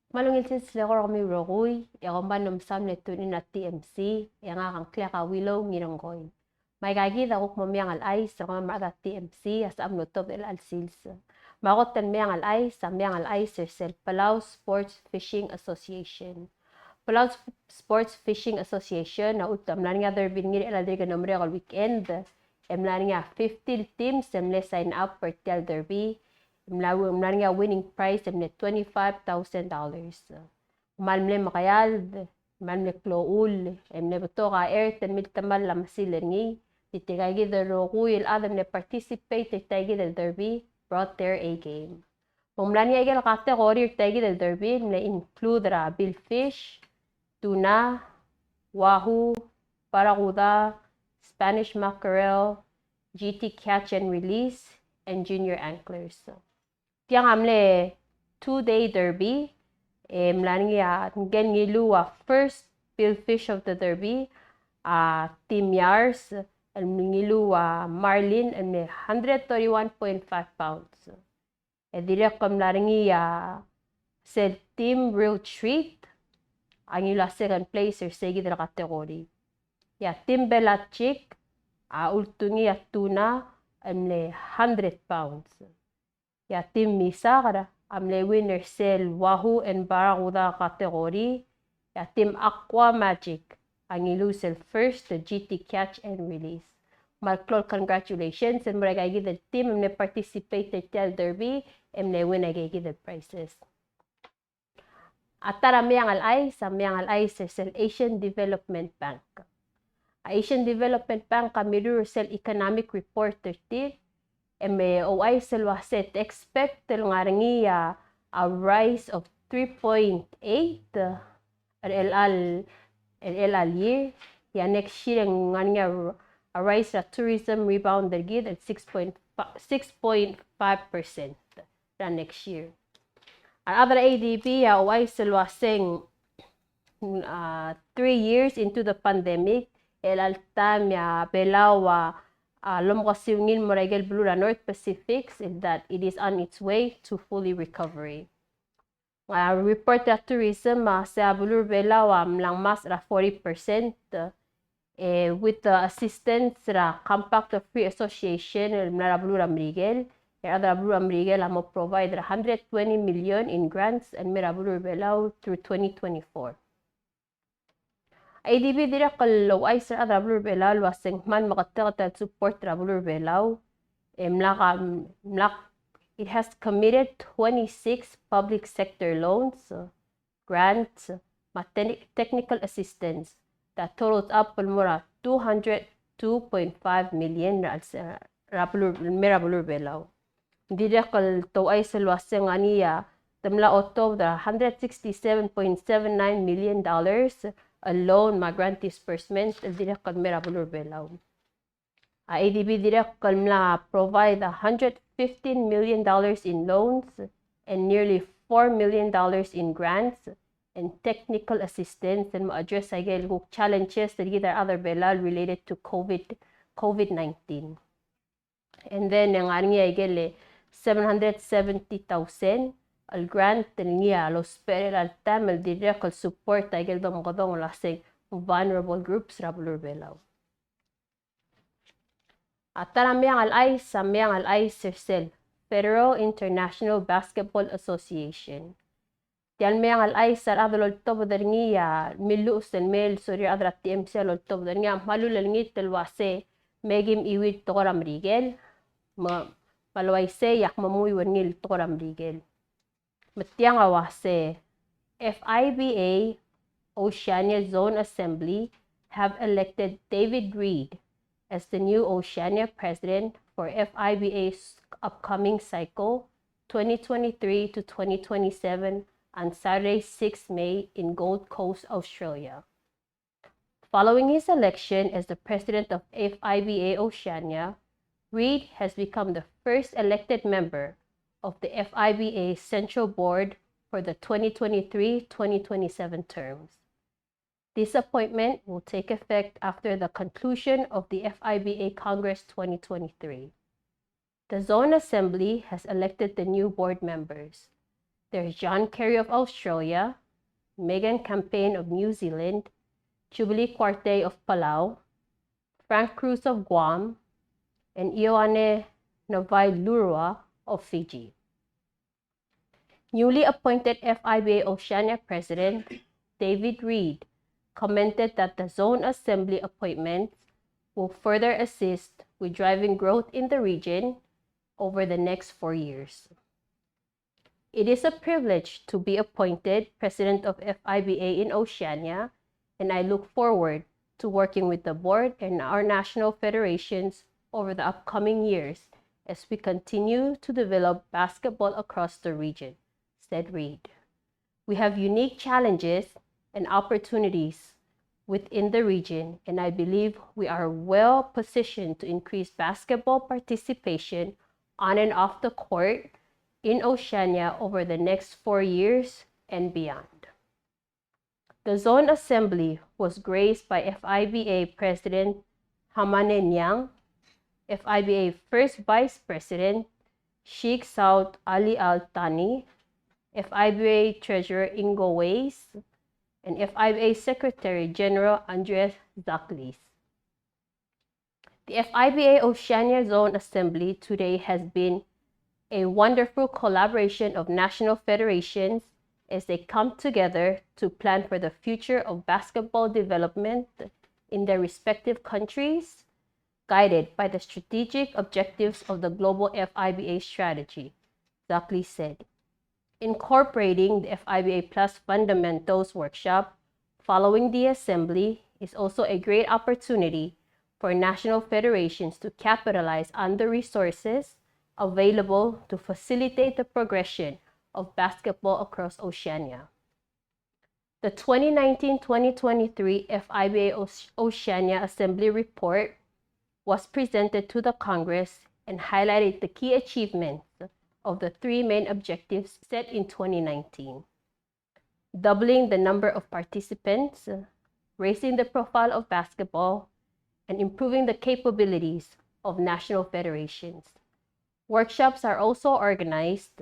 Malungil sila ko kami rokoy, yakong ba namsam neto ni na TMC, yang akang kaya ka Willow Ngirengkoi. May kagid ako kumamiyang alay sa mga mata TMC as amnotob el alsils. Makot tan miyang alay sa Palau Sports Fishing Association. Palau Sports Fishing Association na utam na nga there bin ngiri aladri ka nomre kal weekend. Emlan nga 50 teams emle sign up for tel derby. Emlan nga winning prize emle $25,000. Malmle makayad, malmle kloul, emle beto ka air ten mil tamal lam silengi. Titigay the rokuil adam ne participate titagi the derby brought their A game. Mumlan nga igel kategori titagi the derby ne include ra billfish, tuna, wahoo, parakuda, Spanish mackerel, GT catch and release, and junior anglers. Tiang amle 2-day derby. Mlan nga gen ngilua first billfish of the derby. Team Yars, ngilua marlin and 131.5 pounds. Direk kam laringi said team real treat. Ang ila second placer sa gid na kategori. Team Belachik, ultungi tuna amle 100 pounds. Team Misakara, amle winner sel wahoo and barakuda kategori. Team Aqua Magic, ang ilusel first the GT catch and release. Malklol congratulations and mura gay the team amle participated tel derby amle win gay the prizes. Atara Meang El Chais sa Asian Development Bank. Asian Development Bank mirror sel economic report 30 OI selwaset expect ngarangi a rise of 3.8 LL year. Next year ngarangi a rise of tourism rebound gid at 6.5% next year. Other ADB OI selwaseng 3 years into the pandemic altam Palau lomkasiungin moregel blue North Pacific is that it is on its way to fully recovery. Report that tourism sa Bulur Palau lang mas 40% with the assistance ra Compact of Free Association na Bulur Amrigel. Other Bulur Amrigel mo provide 120 million in grants and Mirabulur Palau through 2024. ADB direct kalaw ay sa Rabulur Palau waseng man makatakat support Rabulur Palau. It has committed 26 public sector loans, grants, technical assistance that totals up mura 202.5 million Rabulur Palau. Direct kalaw ay sa waseng aniya tamla oto $167.79 million alone grant disbursement direct kal Mirabulur Palau. ADB direct kalmla provide $115 million in loans and nearly $4 million in grants and technical assistance and address agel challenges that get other Palau related to COVID-19. And then ang ani agel 770,000 al grant niya los perel al tamel direct al support agel dom godong lasing vulnerable groups Rabulur Palau. Atara Meang El Chais Federal International Basketball Association. Tial Meang El Chais sar adol tob derniya milus den mel suri adra TMC al tob derniya malulal ngit telwase megim iwit toram rigel malwaise yak mamuy wernil toram rigel. Matiang awase FIBA Oceania Zone Assembly have elected David Reed as the new Oceania president for FIBA's upcoming cycle 2023 to 2027 on Saturday 6 May in Gold Coast, Australia. Following his election as the president of FIBA Oceania, Reed has become the first elected member of the FIBA Central Board for the 2023-2027 terms. This appointment will take effect after the conclusion of the FIBA Congress 2023. The Zone Assembly has elected the new board members. There's John Kerry of Australia, Megan Campaign of New Zealand, Jubilee Quartey of Palau, Frank Cruz of Guam, and Ioane Navailurua of Fiji. Newly appointed FIBA Oceania President David Reed commented that the Zone Assembly appointments will further assist with driving growth in the region over the next 4 years. It is a privilege to be appointed President of FIBA in Oceania, and I look forward to working with the board and our national federations over the upcoming years as we continue to develop basketball across the region, said Reed. We have unique challenges and opportunities within the region, and I believe we are well positioned to increase basketball participation on and off the court in Oceania over the next 4 years and beyond. The Zone Assembly was graced by FIBA President Hamane Niang, FIBA First Vice President Sheikh Saud Ali Al Thani, FIBA Treasurer Ingo Weiss, and FIBA Secretary General Andres Zaklis. The FIBA Oceania Zone Assembly today has been a wonderful collaboration of national federations as they come together to plan for the future of basketball development in their respective countries, guided by the strategic objectives of the global FIBA strategy, Zaklis said. Incorporating the FIBA Plus Fundamentals workshop following the assembly is also a great opportunity for national federations to capitalize on the resources available to facilitate the progression of basketball across Oceania. The 2019-2023 FIBA Oceania Assembly report was presented to the Congress and highlighted the key achievements of the 3 main objectives set in 2019. Doubling the number of participants, raising the profile of basketball, and improving the capabilities of national federations. Workshops are also organized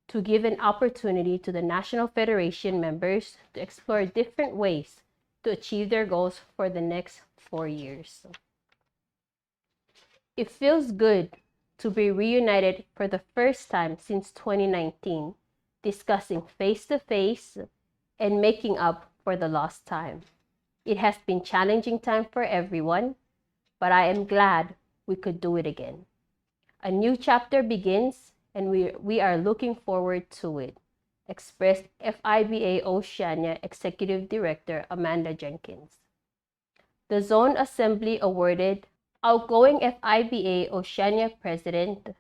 to give an opportunity to the National Federation members to explore different ways to achieve their goals for the next 4 years. It feels good to be reunited for the first time since 2019, discussing face-to-face and making up for the lost time. It has been a challenging time for everyone, but I am glad we could do it again. A new chapter begins, and we are looking forward to it, expressed FIBA Oceania Executive Director Amanda Jenkins. The Zone Assembly awarded outgoing FIBA Oceania President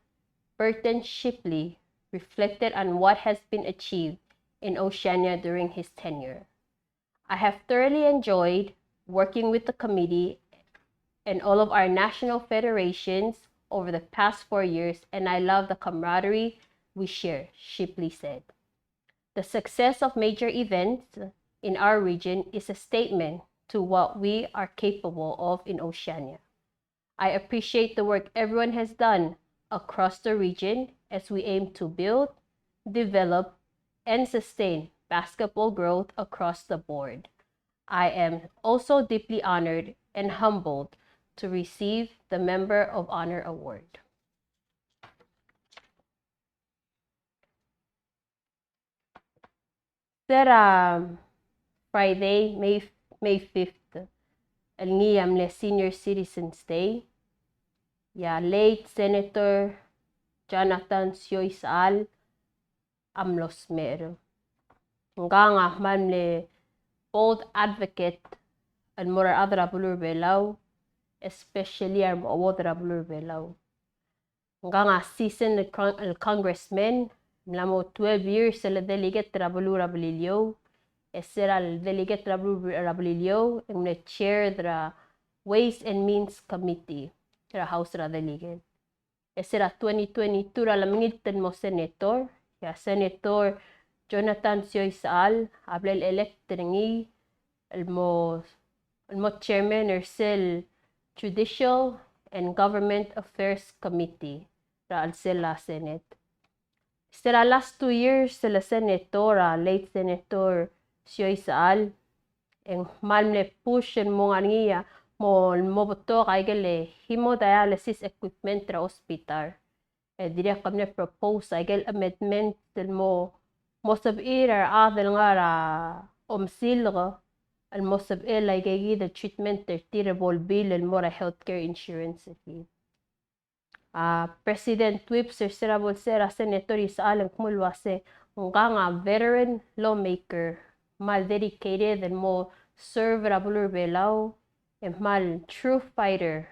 Burton Shipley reflected on what has been achieved in Oceania during his tenure. I have thoroughly enjoyed working with the committee and all of our national federations over the past 4 years, and I love the camaraderie we share, Shipley said. The success of major events in our region is a statement to what we are capable of in Oceania. I appreciate the work everyone has done across the region as we aim to build, develop, and sustain basketball growth across the board. I am also deeply honored and humbled to receive the Member of Honor Award. Sir, Friday, May 5th, النية Senior Citizens Day. Late Senator Jonathan Sioy Saal Amlosmer. Nga mamle bold advocate and more other bulur belau, especially our other bulur belau. Nga season the congressman, mlamo 12 years sa delegate rabulur rabulilio, esera delegate rabulilio, and the chair the Ways and Means Committee, the House ra delegate. Esera 2022 ra lamingilten mo senator, ya Senator Jonathan Sioy Saal, ablel elect ngi almo chairman Ersel Judicial and Government Affairs Committee ra alsela Senate. Sila last 2 years sila senatora, late senator siya isaal. En malne pushen mo nga niya mo boto kay gele hemodialysis equipment ra hospital. Dire kami propose ay gel amendment mo sabira adel nga ra omsilga al mo sabila ay gigida treatment tirable bill el mora healthcare insurance fee. President Whipster sira bolsera senator isaalang kumulwase nga veteran lawmaker mal dedicated and mo serve ra bulur belaw mal true fighter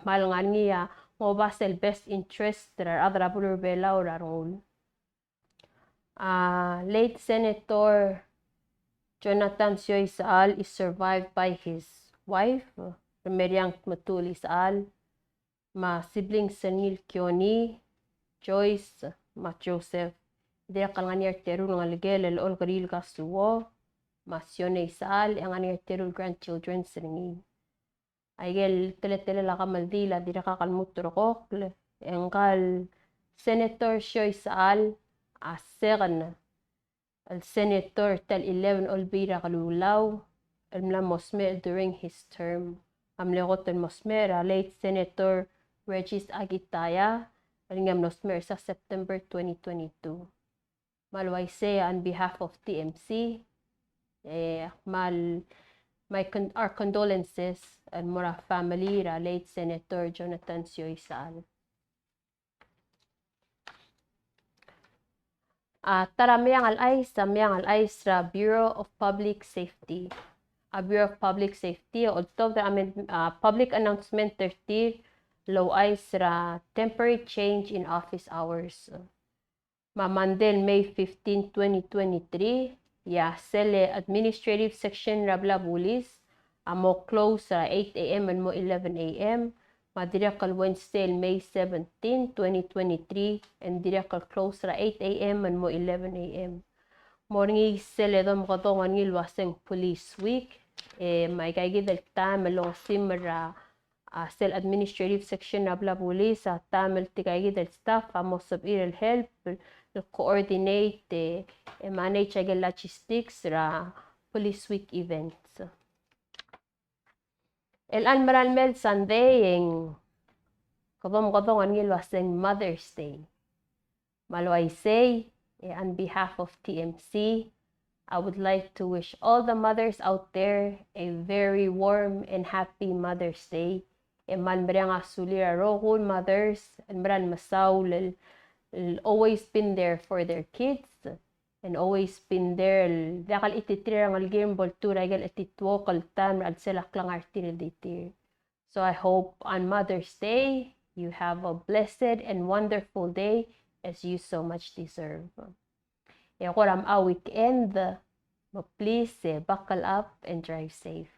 mal nga niya mo basel best interest ra adra bulur belaw ra role. Late Senator Jonathan Sioy Saal is survived by his wife, Meriang Matuli Saal, ma siblings Sanil Kioni, Joyce, ma Joseph. Dia kalanganyar terul ngaligel el olgaril kasuwo, ma Sione Saal, ang anyar terul grandchildren siningi. Aigel tele la kamaldila dira kakalmuturokok, engkal Senator Sioy Saal, asegan al senator tal 11 olbira kalulaw al mosmer during his term amlegot al mosmer late senator Regis Agitaya al ngam mosmer sa September 2022 malwaise on behalf of TMC our condolences and mora family ra late senator Jonathan Sioy Saal. Meang El Chais ra Bureau of Public Safety. Bureau of Public Safety, although the public announcement 30 law ra temporary change in office hours. Mamandel May 15, 2023, sele administrative section rabla bulis, mo close ra 8 a.m. and mo 11 a.m. Madirakal Wednesday, May 17, 2023, and dirakal close ra 8 a.m. and mo 11 a.m. Morning sele dom kadong ngilwaseng police week. May kaigidal tamel simra sel administrative section rabla bulis sa tamel tikaigidal staff amo sabir help coordinate manage logistics ra police week events. El Almaral Mel Sunday en kadong ang ilwaseng Mother's Day. Malway say, on behalf of TMC, I would like to wish all the mothers out there a very warm and happy Mother's Day. Man berang asulira rohul mothers and beran masaul always been there for their kids and always been there dakal ititira ngal game boltura gal ititwo kal tam ad selak lang artil ditir. So I hope on Mother's Day you have a blessed and wonderful day as you so much deserve. Koram a weekend, please buckle up and drive safe.